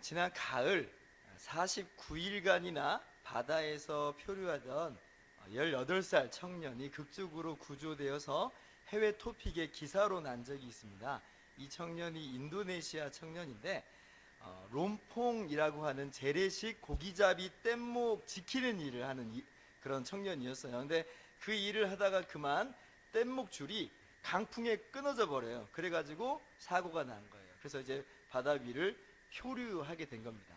지난 가을 49일간이나 바다에서 표류하던 18살 청년이 극적으로 구조되어서 해외 토픽에 기사로 난 적이 있습니다. 이 청년이 인도네시아 청년인데 롬퐁이라고 하는 재래식 고기잡이 뗏목 지키는 일을 하는 그런 청년이었어요. 근데 그 일을 하다가 그만 뗏목 줄이 강풍에 끊어져 버려요. 그래가지고 사고가 난 거예요. 그래서 이제 바다 위를 표류하게 된 겁니다.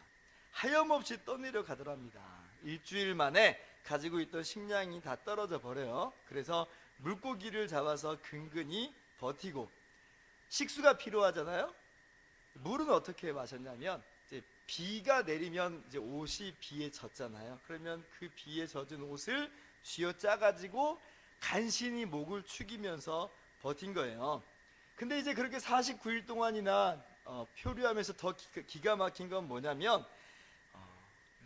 하염없이 떠내려 가더랍니다. 일주일 만에 가지고 있던 식량이 다 떨어져 버려요. 그래서 물고기를 잡아서 근근히 버티고, 식수가 필요하잖아요. 물은 어떻게 마셨냐면, 이제 비가 내리면 이제 옷이 비에 젖잖아요. 그러면 그 비에 젖은 옷을 쥐어짜 가지고 간신히 목을 축이면서 버틴 거예요. 근데 이제 그렇게 49일 동안이나 표류하면서 더 기가 막힌 건 뭐냐면,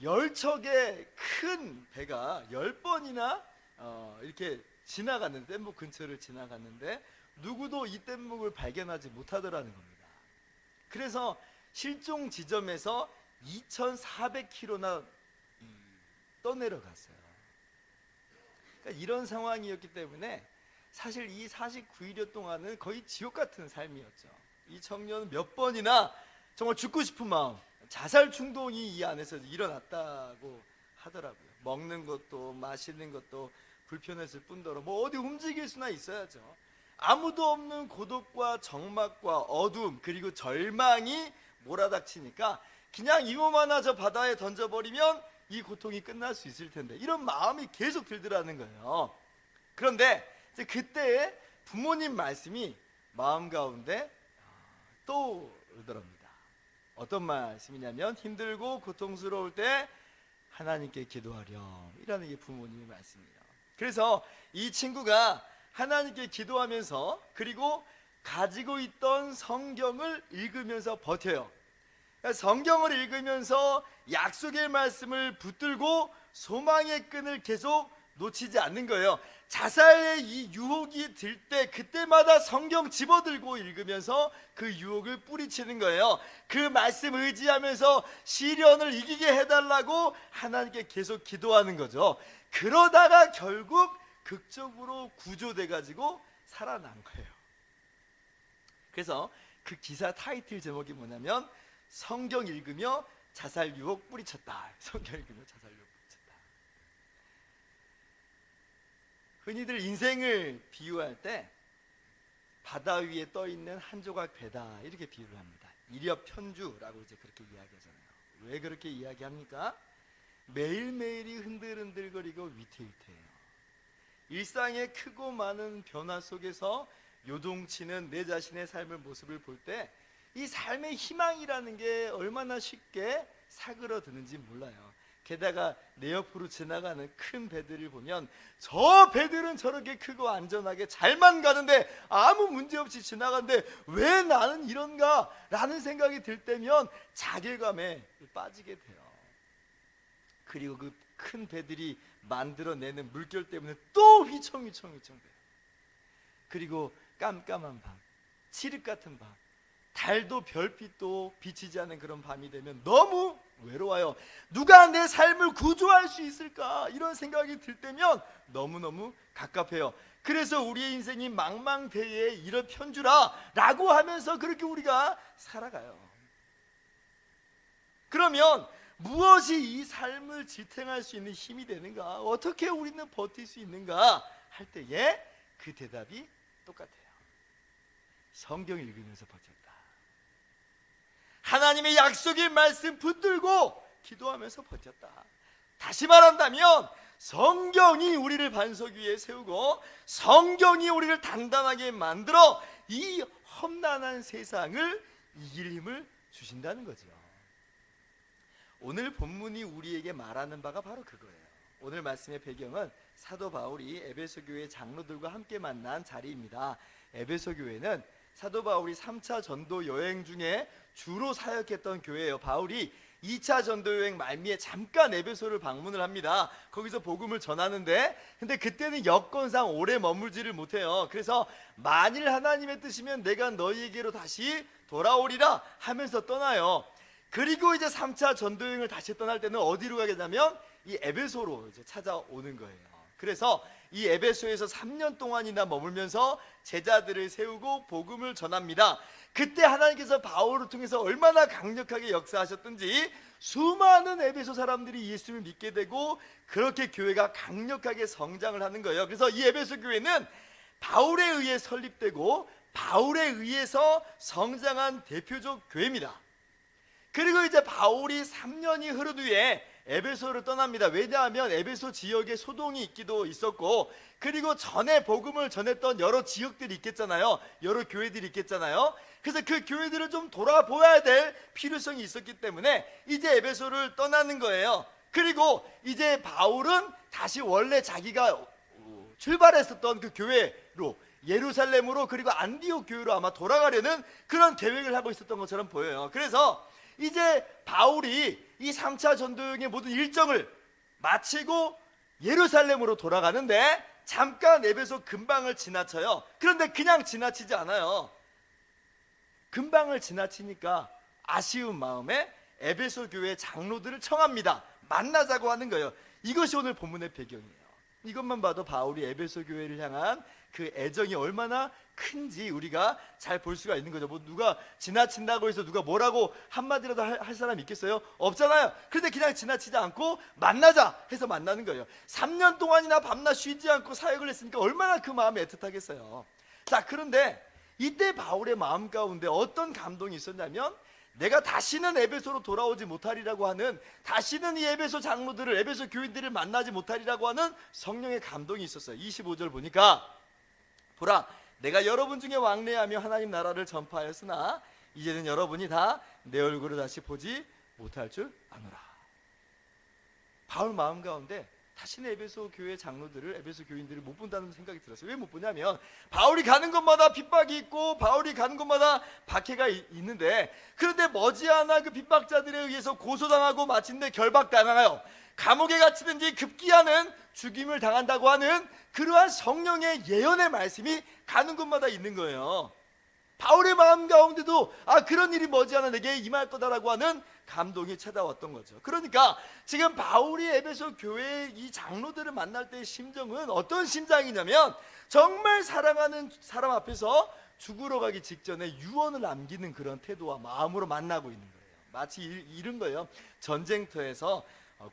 10척의 큰 배가 10번이나 이렇게 지나갔는데, 뗏목 근처를 지나갔는데 누구도 이 뗏목을 발견하지 못하더라는 겁니다. 그래서 실종 지점에서 2,400km나 떠내려갔어요. 그러니까 이런 상황이었기 때문에 사실 이 49일 동안은 거의 지옥 같은 삶이었죠. 이 청년은 몇 번이나 정말 죽고 싶은 마음, 자살 충동이 이 안에서 일어났다고 하더라고요. 먹는 것도 마시는 것도 불편했을 뿐더러 뭐 어디 움직일 수나 있어야죠. 아무도 없는 고독과 적막과 어둠 그리고 절망이 몰아닥치니까 그냥 이 몸 하나 저 바다에 던져버리면 이 고통이 끝날 수 있을 텐데, 이런 마음이 계속 들더라는 거예요. 그런데 이제 그때 부모님 말씀이 마음 가운데 떠오르더랍니다. 어떤 말씀이냐면, 힘들고 고통스러울 때 하나님께 기도하렴, 이라는 게 부모님의 말씀이에요. 그래서 이 친구가 하나님께 기도하면서, 그리고 가지고 있던 성경을 읽으면서 버텨요. 성경을 읽으면서 약속의 말씀을 붙들고 소망의 끈을 계속 놓치지 않는 거예요. 자살의 이 유혹이 들 때 그때마다 성경 집어들고 읽으면서 그 유혹을 뿌리치는 거예요. 그 말씀 의지하면서 시련을 이기게 해달라고 하나님께 계속 기도하는 거죠. 그러다가 결국 극적으로 구조돼 가지고 살아난 거예요. 그래서 그 기사 타이틀 제목이 뭐냐면, 성경 읽으며 자살 유혹 뿌리쳤다. 성경 읽으며 자살 유혹 뿌리쳤다. 흔히들 인생을 비유할 때 바다 위에 떠 있는 한 조각 배다, 이렇게 비유를 합니다. 이력 편주라고 이제 그렇게 이야기하잖아요. 왜 그렇게 이야기합니까? 매일매일이 흔들흔들거리고 위태위태해요. 일상의 크고 많은 변화 속에서 요동치는 내 자신의 삶의 모습을 볼 때 이 삶의 희망이라는 게 얼마나 쉽게 사그러드는지 몰라요. 게다가 내 옆으로 지나가는 큰 배들을 보면, 저 배들은 저렇게 크고 안전하게 잘만 가는데, 아무 문제 없이 지나가는데 왜 나는 이런가? 라는 생각이 들 때면 자괴감에 빠지게 돼요. 그리고 그 큰 배들이 만들어내는 물결 때문에 또 휘청휘청 돼요. 그리고 깜깜한 밤, 칠흑 같은 밤, 달도 별빛도 비치지 않은 그런 밤이 되면 너무 외로워요. 누가 내 삶을 구조할 수 있을까? 이런 생각이 들 때면 너무너무 갑갑해요. 그래서 우리의 인생이 망망대해에 이런 편주라 라고 하면서 그렇게 우리가 살아가요. 그러면 무엇이 이 삶을 지탱할 수 있는 힘이 되는가? 어떻게 우리는 버틸 수 있는가? 할 때에 그 대답이 똑같아요. 성경 읽으면서 버텼다. 하나님의 약속의 말씀 붙들고 기도하면서 버텼다. 다시 말한다면 성경이 우리를 반석 위에 세우고 성경이 우리를 단단하게 만들어 이 험난한 세상을 이길 힘을 주신다는 거죠. 오늘 본문이 우리에게 말하는 바가 바로 그거예요. 오늘 말씀의 배경은 사도 바울이 에베소 교회 장로들과 함께 만난 자리입니다. 에베소 교회는 사도 바울이 3차 전도 여행 중에 주로 사역했던 교회예요. 바울이 2차 전도 여행 말미에 잠깐 에베소를 방문을 합니다. 거기서 복음을 전하는데, 근데 그때는 여건상 오래 머물지를 못해요. 그래서 만일 하나님의 뜻이면 내가 너희에게로 다시 돌아오리라 하면서 떠나요. 그리고 이제 3차 전도 여행을 다시 떠날 때는 어디로 가게 되냐면 이 에베소로 이제 찾아오는 거예요. 그래서 이 에베소에서 3년 동안이나 머물면서 제자들을 세우고 복음을 전합니다. 그때 하나님께서 바울을 통해서 얼마나 강력하게 역사하셨든지 수많은 에베소 사람들이 예수를 믿게 되고 그렇게 교회가 강력하게 성장을 하는 거예요. 그래서 이 에베소 교회는 바울에 의해 설립되고 바울에 의해서 성장한 대표적 교회입니다. 그리고 이제 바울이 3년이 흐른 후에 에베소를 떠납니다. 왜냐하면 에베소 지역에 소동이 있기도 있었고, 그리고 전에 복음을 전했던 여러 지역들이 있겠잖아요. 여러 교회들이 있겠잖아요. 그래서 그 교회들을 좀 돌아보아야 될 필요성이 있었기 때문에 이제 에베소를 떠나는 거예요. 그리고 이제 바울은 다시 원래 자기가 출발했었던 그 교회로, 예루살렘으로, 그리고 안디옥 교회로 아마 돌아가려는 그런 계획을 하고 있었던 것처럼 보여요. 그래서 이제 바울이 이 3차 전도여행의 모든 일정을 마치고 예루살렘으로 돌아가는데 잠깐 에베소 근방을 지나쳐요. 그런데 그냥 지나치지 않아요. 근방을 지나치니까 아쉬운 마음에 에베소 교회 장로들을 청합니다. 만나자고 하는 거예요. 이것이 오늘 본문의 배경이에요. 이것만 봐도 바울이 에베소 교회를 향한 그 애정이 얼마나 큰지 우리가 잘 볼 수가 있는 거죠. 뭐 누가 지나친다고 해서 누가 뭐라고 한마디라도 할 사람이 있겠어요? 없잖아요. 그런데 그냥 지나치지 않고 만나자 해서 만나는 거예요. 3년 동안이나 밤낮 쉬지 않고 사역을 했으니까 얼마나 그 마음이 애틋하겠어요. 자, 그런데 이때 바울의 마음 가운데 어떤 감동이 있었냐면, 내가 다시는 에베소로 돌아오지 못하리라고 하는, 다시는 이 에베소 장로들을, 에베소 교인들을 만나지 못하리라고 하는 성령의 감동이 있었어요. 25절 보니까, 보라, 내가 여러분 중에 왕래하며 하나님 나라를 전파하였으나 이제는 여러분이 다 내 얼굴을 다시 보지 못할 줄 아노라. 바울 마음 가운데 다시는 에베소 교회 장로들을, 에베소 교인들을 못 본다는 생각이 들었어요. 왜 못 보냐면 바울이 가는 곳마다 핍박이 있고 바울이 가는 곳마다 박해가 있는데, 그런데 머지않아 그 핍박자들에 의해서 고소당하고 마침내 결박당하여 감옥에 갇히든지 급기야는 죽임을 당한다고 하는 그러한 성령의 예언의 말씀이 가는 곳마다 있는 거예요. 바울의 마음 가운데도 그런 일이 머지않아 내게 임할 거다라고 하는 감동이 찾아왔던 거죠. 그러니까 지금 바울이 에베소 교회의 이 장로들을 만날 때의 심정은 어떤 심정이냐면, 정말 사랑하는 사람 앞에서 죽으러 가기 직전에 유언을 남기는 그런 태도와 마음으로 만나고 있는 거예요. 마치 이런 거예요. 전쟁터에서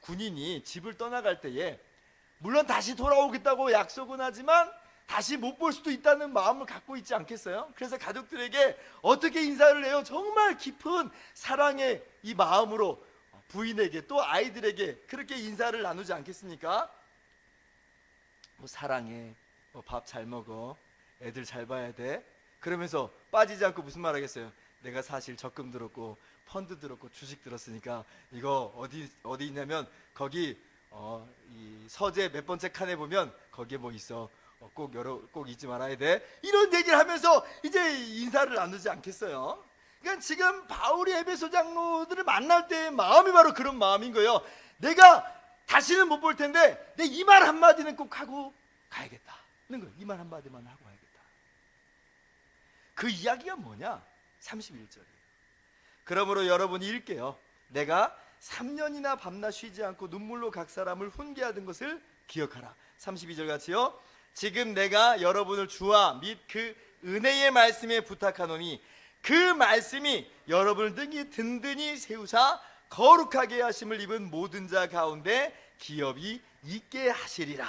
군인이 집을 떠나갈 때에 물론 다시 돌아오겠다고 약속은 하지만 다시 못 볼 수도 있다는 마음을 갖고 있지 않겠어요? 그래서 가족들에게 어떻게 인사를 해요? 정말 깊은 사랑의 이 마음으로 부인에게 또 아이들에게 그렇게 인사를 나누지 않겠습니까? 뭐 사랑해, 뭐 밥 잘 먹어, 애들 잘 봐야 돼, 그러면서 빠지지 않고 무슨 말 하겠어요? 내가 사실 적금 들었고 펀드 들었고 주식 들었으니까 이거 어디 있냐면 거기 이 서재 몇 번째 칸에 보면 거기에 뭐 있어, 꼭 잊지 말아야 돼, 이런 얘기를 하면서 이제 인사를 나누지 않겠어요? 그러니까 지금 바울이 에베소 장로들을 만날 때의 마음이 바로 그런 마음인 거예요. 내가 다시는 못 볼 텐데 내 이 말 한마디는 꼭 하고 가야겠다 는 거예요. 이 말 한마디만 하고 가야겠다. 그 이야기가 뭐냐? 31절이에요. 그러므로 여러분이 읽게요. 내가 3년이나 밤낮 쉬지 않고 눈물로 각 사람을 훈계하던 것을 기억하라. 32절 같이요. 지금 내가 여러분을 주와 및 그 은혜의 말씀에 부탁하노니 그 말씀이 여러분을 등이 든든히 세우사 거룩하게 하심을 입은 모든 자 가운데 기업이 있게 하시리라.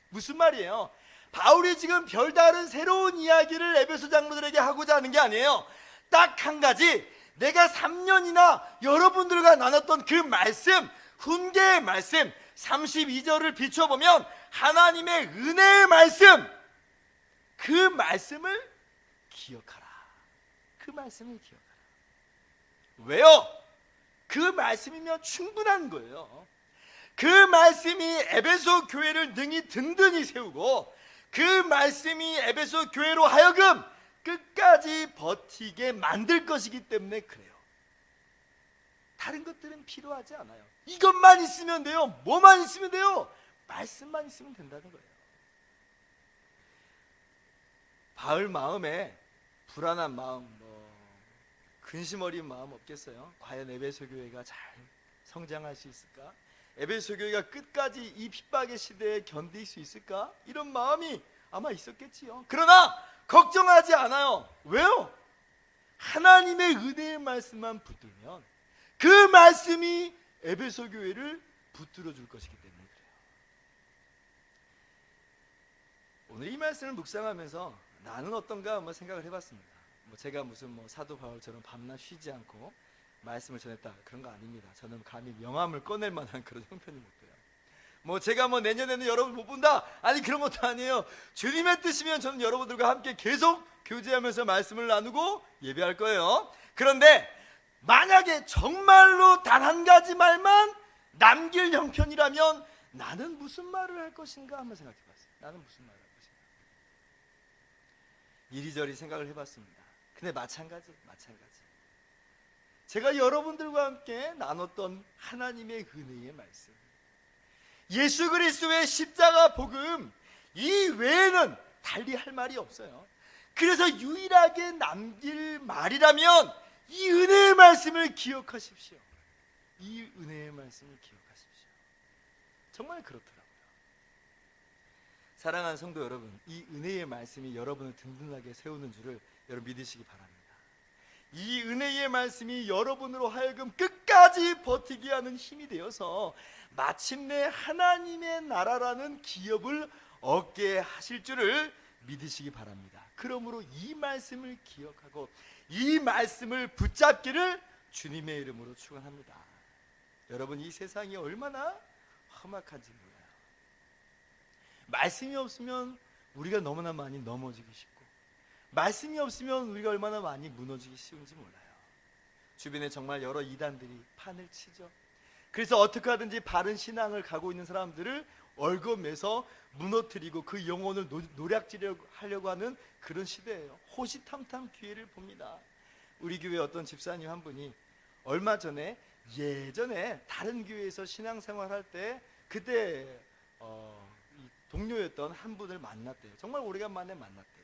무슨 말이에요? 바울이 지금 별다른 새로운 이야기를 에베소 장로들에게 하고자 하는 게 아니에요. 딱 한 가지, 내가 3년이나 여러분들과 나눴던 그 말씀, 훈계의 말씀, 32절을 비춰보면 하나님의 은혜의 말씀, 그 말씀을 기억하라. 그 말씀을 기억하라. 왜요? 그 말씀이면 충분한 거예요. 그 말씀이 에베소 교회를 능히 든든히 세우고 그 말씀이 에베소 교회로 하여금 끝까지 버티게 만들 것이기 때문에 그래요. 다른 것들은 필요하지 않아요. 이것만 있으면 돼요. 뭐만 있으면 돼요? 말씀만 있으면 된다는 거예요. 바울 마음에 불안한 마음, 근심 어린 마음 없겠어요? 과연 에베소 교회가 잘 성장할 수 있을까? 에베소 교회가 끝까지 이 핍박의 시대에 견딜 수 있을까? 이런 마음이 아마 있었겠지요. 그러나 걱정하지 않아요. 왜요? 하나님의 은혜의 말씀만 붙들면 그 말씀이 에베소 교회를 붙들어 줄 것이기 때문에 그래요. 오늘 이 말씀을 묵상하면서 나는 어떤가 한번 생각을 해봤습니다. 제가 무슨 사도 바울처럼 밤낮 쉬지 않고 말씀을 전했다 그런 거 아닙니다. 저는 감히 명함을 꺼낼 만한 그런 형편이 못 돼요. 제가 내년에는 여러분 못 본다, 아니 그런 것도 아니에요. 주님의 뜻이면 저는 여러분들과 함께 계속 교제하면서 말씀을 나누고 예배할 거예요. 그런데 만약에 정말로 단 한 가지 말만 남길 형편이라면 나는 무슨 말을 할 것인가 한번 생각해 봤어요. 나는 무슨 말을 할 것인가. 이리저리 생각을 해봤습니다. 근데 마찬가지. 제가 여러분들과 함께 나눴던 하나님의 은혜의 말씀, 예수 그리스도의 십자가 복음, 이 외에는 달리 할 말이 없어요. 그래서 유일하게 남길 말이라면 이 은혜의 말씀을 기억하십시오. 이 은혜의 말씀을 기억하십시오. 정말 그렇더라고요. 사랑하는 성도 여러분, 이 은혜의 말씀이 여러분을 든든하게 세우는 줄을 여러분 믿으시기 바랍니다. 이 은혜의 말씀이 여러분으로 하여금 끝까지 버티게 하는 힘이 되어서 마침내 하나님의 나라라는 기업을 얻게 하실 줄을 믿으시기 바랍니다. 그러므로 이 말씀을 기억하고 이 말씀을 붙잡기를 주님의 이름으로 축원합니다. 여러분, 이 세상이 얼마나 험악한지 몰라요. 말씀이 없으면 우리가 너무나 많이 넘어지기 쉽고, 말씀이 없으면 우리가 얼마나 많이 무너지기 쉬운지 몰라요. 주변에 정말 여러 이단들이 판을 치죠. 그래서 어떻게 하든지 바른 신앙을 가고 있는 사람들을 얽어매서 무너뜨리고 그 영혼을 노략질하려고 하는 그런 시대예요. 호시탐탐 기회를 봅니다. 우리 교회 어떤 집사님 한 분이 얼마 전에 예전에 다른 교회에서 신앙생활할 때 그때 동료였던 한 분을 만났대요. 정말 오래간만에 만났대요.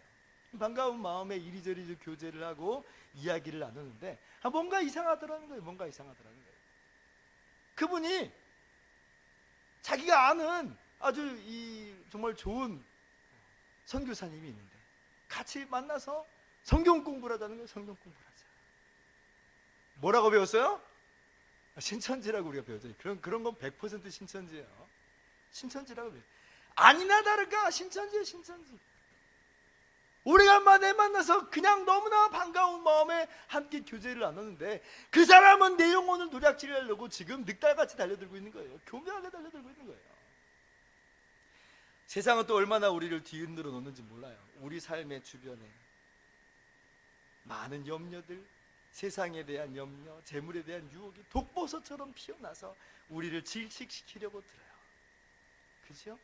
반가운 마음에 이리저리 교제를 하고 이야기를 나누는데 뭔가 이상하더라는 거예요. 뭔가 이상하더라는 거예요. 그분이 자기가 아는 아주 정말 좋은 선교사님이 있는데 같이 만나서 성경 공부를 하자는 거예요. 성경 공부를 하자. 뭐라고 배웠어요? 신천지라고 우리가 배웠죠. 그런 건 100% 신천지예요. 신천지라고 배워요. 아니나 다를까 신천지예요. 신천지. 오래간만에 만나서 그냥 너무나 반가운 마음에 함께 교제를 나눴는데 그 사람은 내 영혼을 노략질하려고 지금 늑달같이 달려들고 있는 거예요. 교묘하게 달려들고 있는 거예요. 세상은 또 얼마나 우리를 뒤흔들어 놓는지 몰라요. 우리 삶의 주변에 많은 염려들, 세상에 대한 염려, 재물에 대한 유혹이 독버섯처럼 피어나서 우리를 질식시키려고 들어요. 그렇죠?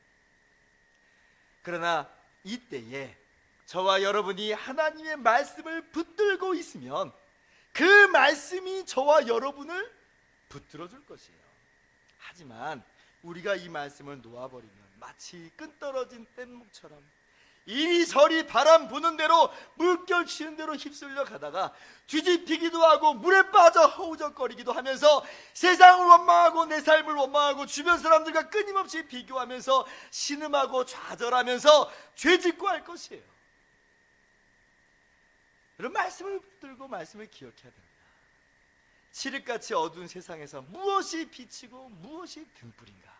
그러나 이때에 저와 여러분이 하나님의 말씀을 붙들고 있으면 그 말씀이 저와 여러분을 붙들어 줄 것이에요. 하지만 우리가 이 말씀을 놓아버리면 마치 끈떨어진 뗏목처럼 이리저리 바람 부는 대로 물결 치는 대로 휩쓸려 가다가 뒤집히기도 하고 물에 빠져 허우적거리기도 하면서 세상을 원망하고 내 삶을 원망하고 주변 사람들과 끊임없이 비교하면서 신음하고 좌절하면서 죄짓고 할 것이에요. 그런 말씀을 붙들고 말씀을 기억해야 됩니다. 칠흑같이 어두운 세상에서 무엇이 빛이고 무엇이 등불인가?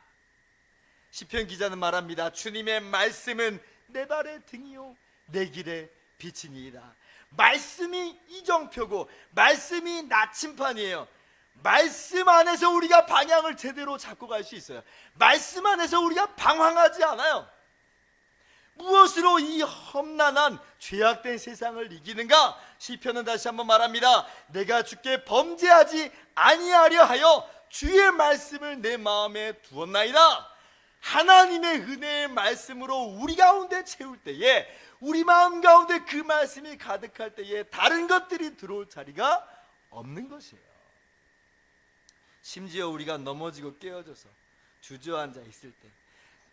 시편 기자는 말합니다. 주님의 말씀은 내 발의 등이요 내 길의 빛이니이다. 말씀이 이정표고 말씀이 나침판이에요. 말씀 안에서 우리가 방향을 제대로 잡고 갈 수 있어요. 말씀 안에서 우리가 방황하지 않아요. 무엇으로 이 험난한 죄악된 세상을 이기는가? 시편은 다시 한번 말합니다. 내가 주께 범죄하지 아니하려 하여 주의 말씀을 내 마음에 두었나이다. 하나님의 은혜의 말씀으로 우리 가운데 채울 때에, 우리 마음 가운데 그 말씀이 가득할 때에 다른 것들이 들어올 자리가 없는 것이에요. 심지어 우리가 넘어지고 깨어져서 주저앉아 있을 때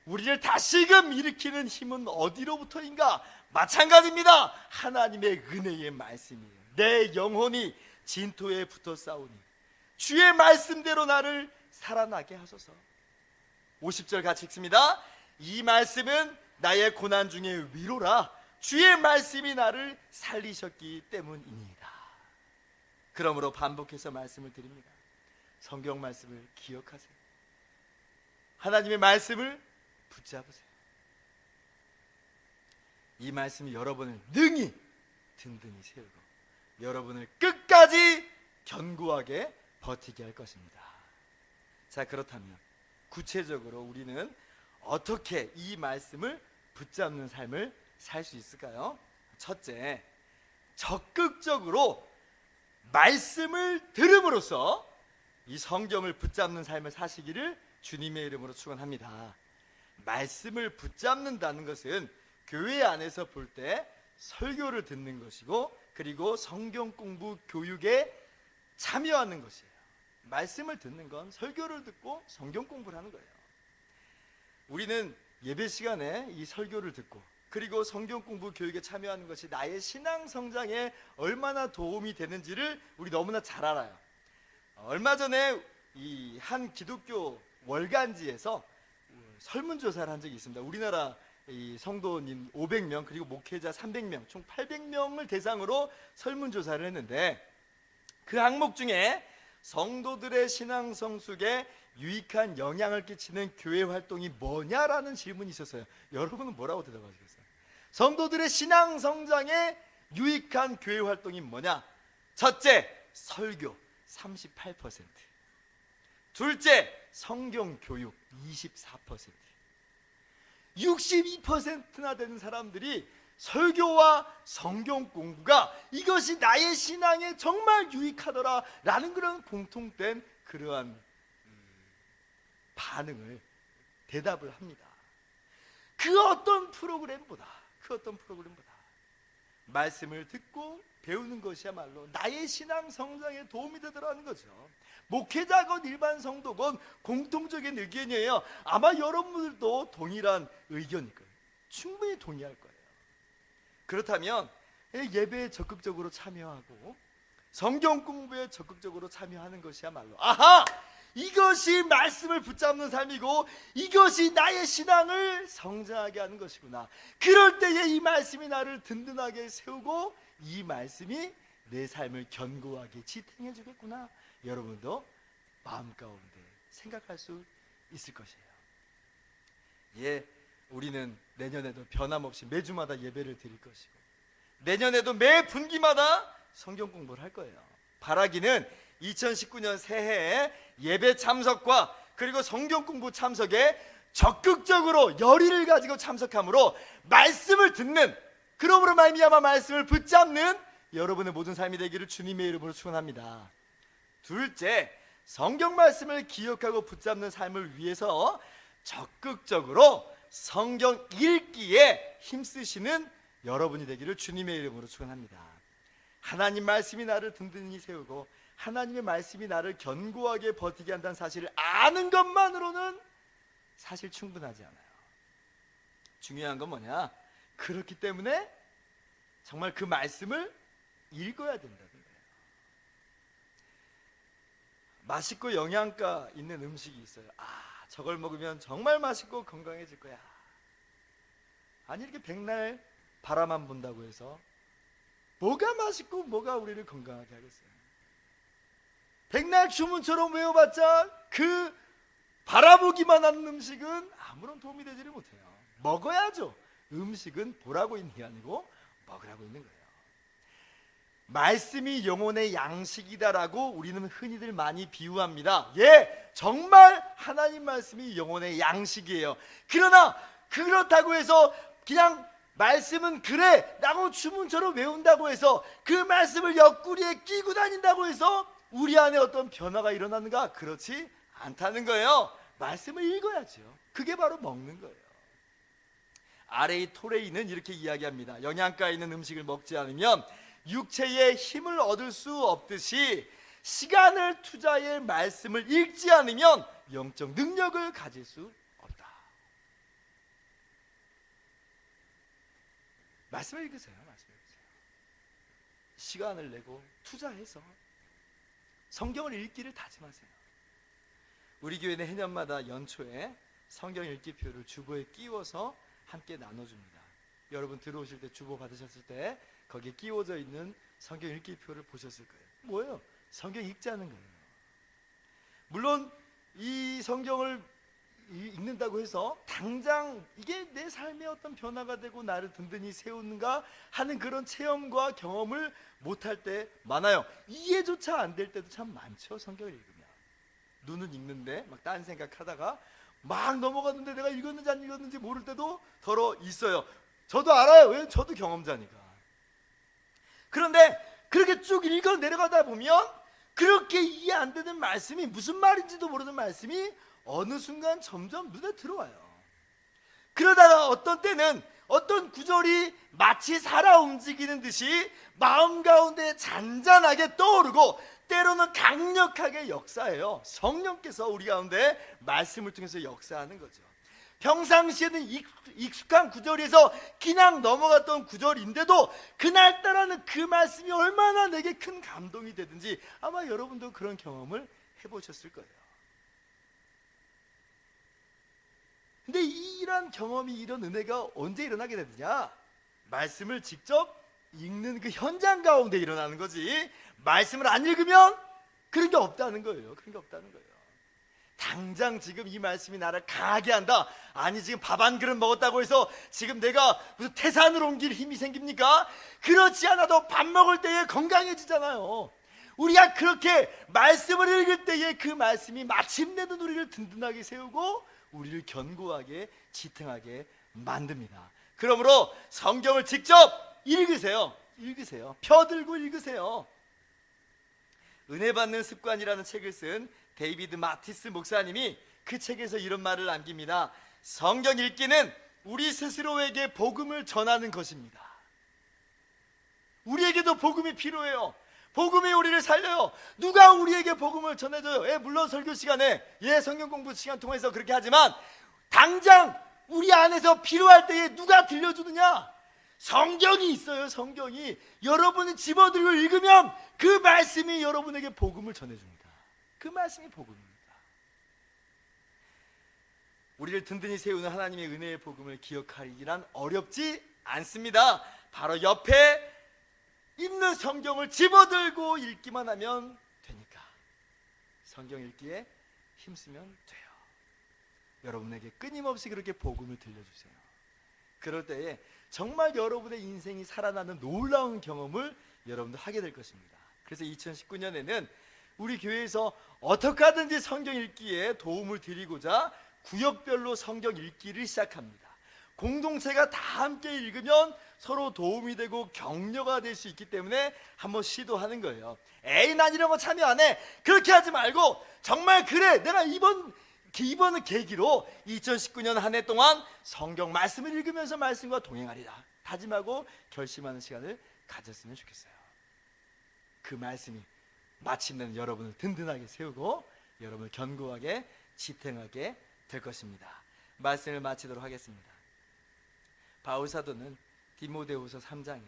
우리를 다시금 일으키는 힘은 어디로부터인가? 마찬가지입니다. 하나님의 은혜의 말씀이에요. 내 영혼이 진토에 붙어 싸우니 주의 말씀대로 나를 살아나게 하소서. 50절 같이 읽습니다. 이 말씀은 나의 고난 중에 위로라. 주의 말씀이 나를 살리셨기 때문이니이다. 그러므로 반복해서 말씀을 드립니다. 성경 말씀을 기억하세요. 하나님의 말씀을 붙잡으세요. 이 말씀이 여러분을 능히 든든히 세우고 여러분을 끝까지 견고하게 버티게 할 것입니다. 자, 그렇다면 구체적으로 우리는 어떻게 이 말씀을 붙잡는 삶을 살 수 있을까요? 첫째, 적극적으로 말씀을 들음으로써 이 성경을 붙잡는 삶을 사시기를 주님의 이름으로 축원합니다. 말씀을 붙잡는다는 것은 교회 안에서 볼 때 설교를 듣는 것이고, 그리고 성경 공부 교육에 참여하는 것이에요. 말씀을 듣는 건 설교를 듣고 성경 공부를 하는 거예요. 우리는 예배 시간에 이 설교를 듣고 그리고 성경 공부 교육에 참여하는 것이 나의 신앙 성장에 얼마나 도움이 되는지를 우리 너무나 잘 알아요. 얼마 전에 이 한 기독교 월간지에서 설문조사를 한 적이 있습니다. 우리나라 이 성도님 500명 그리고 목회자 300명 총 800명을 대상으로 설문조사를 했는데, 그 항목 중에 성도들의 신앙 성숙에 유익한 영향을 끼치는 교회 활동이 뭐냐라는 질문이 있었어요. 여러분은 뭐라고 대답하시겠어요? 성도들의 신앙 성장에 유익한 교회 활동이 뭐냐? 첫째, 설교 38%, 둘째, 성경 교육 24%, 62%나 되는 사람들이 설교와 성경 공부가 이것이 나의 신앙에 정말 유익하더라 라는 그런 공통된 그러한 반응을, 대답을 합니다. 그 어떤 프로그램보다 말씀을 듣고 배우는 것이야말로 나의 신앙 성장에 도움이 되더라는 거죠. 목회자건 일반 성도건 공통적인 의견이에요. 아마 여러분들도 동일한 의견일 거예요. 충분히 동의할 거예요. 그렇다면 예배에 적극적으로 참여하고 성경 공부에 적극적으로 참여하는 것이야말로, 아하! 이것이 말씀을 붙잡는 삶이고 이것이 나의 신앙을 성장하게 하는 것이구나. 그럴 때에 이 말씀이 나를 든든하게 세우고 이 말씀이 내 삶을 견고하게 지탱해 주겠구나. 여러분도 마음 가운데 생각할 수 있을 것이에요. 예, 우리는 내년에도 변함없이 매주마다 예배를 드릴 것이고 내년에도 매 분기마다 성경 공부를 할 거예요. 바라기는 2019년 새해에 예배 참석과 그리고 성경 공부 참석에 적극적으로 열의를 가지고 참석함으로 말씀을 듣는, 그러므로 말미암아 말씀을 붙잡는 여러분의 모든 삶이 되기를 주님의 이름으로 축원합니다. 둘째, 성경 말씀을 기억하고 붙잡는 삶을 위해서 적극적으로 성경 읽기에 힘쓰시는 여러분이 되기를 주님의 이름으로 축원합니다. 하나님 말씀이 나를 든든히 세우고 하나님의 말씀이 나를 견고하게 버티게 한다는 사실을 아는 것만으로는 사실 충분하지 않아요. 중요한 건 뭐냐? 그렇기 때문에 정말 그 말씀을 읽어야 된다는 거예요. 맛있고 영양가 있는 음식이 있어요. 아, 저걸 먹으면 정말 맛있고 건강해질 거야. 아니, 이렇게 백날 바라만 본다고 해서 뭐가 맛있고 뭐가 우리를 건강하게 하겠어요? 백날 주문처럼 외워봤자 그 바라보기만 하는 음식은 아무런 도움이 되지를 못해요. 먹어야죠. 음식은 보라고 있는 게 아니고 먹으라고 있는 거예요. 말씀이 영혼의 양식이다라고 우리는 흔히들 많이 비유합니다. 예, 정말 하나님 말씀이 영혼의 양식이에요. 그러나 그렇다고 해서 그냥 말씀은 그래 라고 주문처럼 외운다고 해서 그 말씀을 옆구리에 끼고 다닌다고 해서 우리 안에 어떤 변화가 일어나는가? 그렇지 않다는 거예요. 말씀을 읽어야죠. 그게 바로 먹는 거예요. R.A. 토레이는 이렇게 이야기합니다. 영양가 있는 음식을 먹지 않으면 육체에 힘을 얻을 수 없듯이 시간을 투자해 말씀을 읽지 않으면 영적 능력을 가질 수 없다. 말씀을 읽으세요. 말씀을 읽으세요. 시간을 내고 투자해서 성경을 읽기를 다짐하세요. 우리 교회는 해년마다 연초에 성경 읽기표를 주보에 끼워서 함께 나눠줍니다. 여러분 들어오실 때 주보 받으셨을 때 거기에 끼워져 있는 성경 읽기표를 보셨을 거예요. 뭐예요? 성경 읽자는 거예요. 물론 이 성경을 읽는다고 해서 당장 이게 내 삶의 어떤 변화가 되고 나를 든든히 세우는가 하는 그런 체험과 경험을 못할 때 많아요. 이해조차 안 될 때도 참 많죠. 성경을 읽으면 눈은 읽는데 막 딴 생각하다가 막 넘어갔는데 내가 읽었는지 안 읽었는지 모를 때도 더러 있어요. 저도 알아요. 왜? 저도 경험자니까. 그런데 그렇게 쭉 읽어 내려가다 보면 그렇게 이해 안 되는 말씀이 무슨 말인지도 모르는 말씀이 어느 순간 점점 눈에 들어와요. 그러다가 어떤 때는 어떤 구절이 마치 살아 움직이는 듯이 마음 가운데 잔잔하게 떠오르고 때로는 강력하게 역사해요. 성령께서 우리 가운데 말씀을 통해서 역사하는 거죠. 평상시에는 익숙한 구절에서 그냥 넘어갔던 구절인데도 그날따라는 그 말씀이 얼마나 내게 큰 감동이 되든지 아마 여러분도 그런 경험을 해보셨을 거예요. 근데 이런 경험이, 이런 은혜가 언제 일어나게 되느냐? 말씀을 직접 읽는 그 현장 가운데 일어나는 거지, 말씀을 안 읽으면 그런 게 없다는 거예요. 그런 게 없다는 거예요. 당장 지금 이 말씀이 나를 강하게 한다, 아니 지금 밥 한 그릇 먹었다고 해서 지금 내가 무슨 태산을 옮길 힘이 생깁니까? 그렇지 않아도 밥 먹을 때에 건강해지잖아요. 우리가 그렇게 말씀을 읽을 때에 그 말씀이 마침내는 우리를 든든하게 세우고 우리를 견고하게 지탱하게 만듭니다. 그러므로 성경을 직접 읽으세요. 읽으세요. 펴들고 읽으세요. 은혜 받는 습관이라는 책을 쓴 데이비드 마티스 목사님이 그 책에서 이런 말을 남깁니다. 성경 읽기는 우리 스스로에게 복음을 전하는 것입니다. 우리에게도 복음이 필요해요. 복음이 우리를 살려요. 누가 우리에게 복음을 전해줘요? 물론 설교 시간에 성경 공부 시간 통해서 그렇게 하지만 당장 우리 안에서 필요할 때에 누가 들려주느냐? 성경이 있어요. 성경이 여러분이 집어들고 읽으면 그 말씀이 여러분에게 복음을 전해줍니다. 그 말씀이 복음입니다. 우리를 든든히 세우는 하나님의 은혜의 복음을 기억하기란 어렵지 않습니다. 바로 옆에 있는 성경을 집어들고 읽기만 하면 되니까 성경 읽기에 힘쓰면 돼요. 여러분에게 끊임없이 그렇게 복음을 들려주세요. 그럴 때에 정말 여러분의 인생이 살아나는 놀라운 경험을 여러분도 하게 될 것입니다. 그래서 2019년에는 우리 교회에서 어떻게 하든지 성경 읽기에 도움을 드리고자 구역별로 성경 읽기를 시작합니다. 공동체가 다 함께 읽으면 서로 도움이 되고 격려가 될 수 있기 때문에 한번 시도하는 거예요. 에이 난 이런 거 참여 안 해, 그렇게 하지 말고 정말 그래 내가 이번을 계기로 2019년 한 해 동안 성경 말씀을 읽으면서 말씀과 동행하리라 다짐하고 결심하는 시간을 가졌으면 좋겠어요. 그 말씀이 마침내는 여러분을 든든하게 세우고 여러분을 견고하게 지탱하게 될 것입니다. 말씀을 마치도록 하겠습니다. 바울 사도는 디모데후서 3장에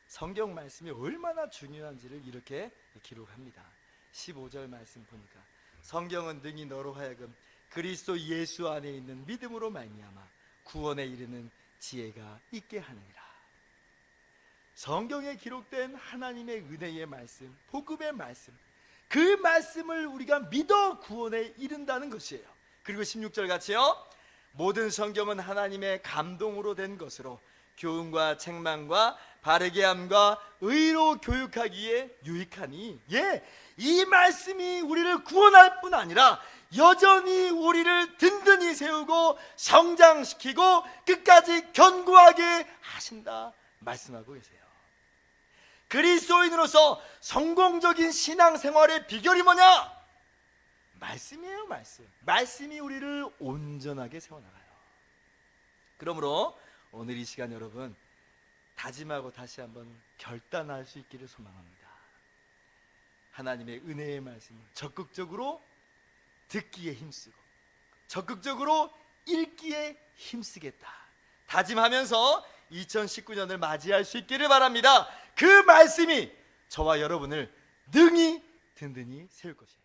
성경 말씀이 얼마나 중요한지를 이렇게 기록합니다. 15절 말씀 보니까 성경은 능히 너로 하여금 그리스도 예수 안에 있는 믿음으로 말미암아 구원에 이르는 지혜가 있게 하느니라. 성경에 기록된 하나님의 은혜의 말씀, 복음의 말씀, 그 말씀을 우리가 믿어 구원에 이른다는 것이에요. 그리고 16절 같이요, 모든 성경은 하나님의 감동으로 된 것으로 교훈과 책망과 바르게 함과 의로 교육하기에 유익하니, 이 말씀이 우리를 구원할 뿐 아니라 여전히 우리를 든든히 세우고 성장시키고 끝까지 견고하게 하신다 말씀하고 계세요. 그리스도인으로서 성공적인 신앙생활의 비결이 뭐냐? 말씀이에요. 말씀이 우리를 온전하게 세워나가요. 그러므로 오늘 이 시간 여러분 다짐하고 다시 한번 결단할 수 있기를 소망합니다. 하나님의 은혜의 말씀을 적극적으로 듣기에 힘쓰고 적극적으로 읽기에 힘쓰겠다 다짐하면서 2019년을 맞이할 수 있기를 바랍니다. 그 말씀이 저와 여러분을 능히 든든히 세울 것이에요.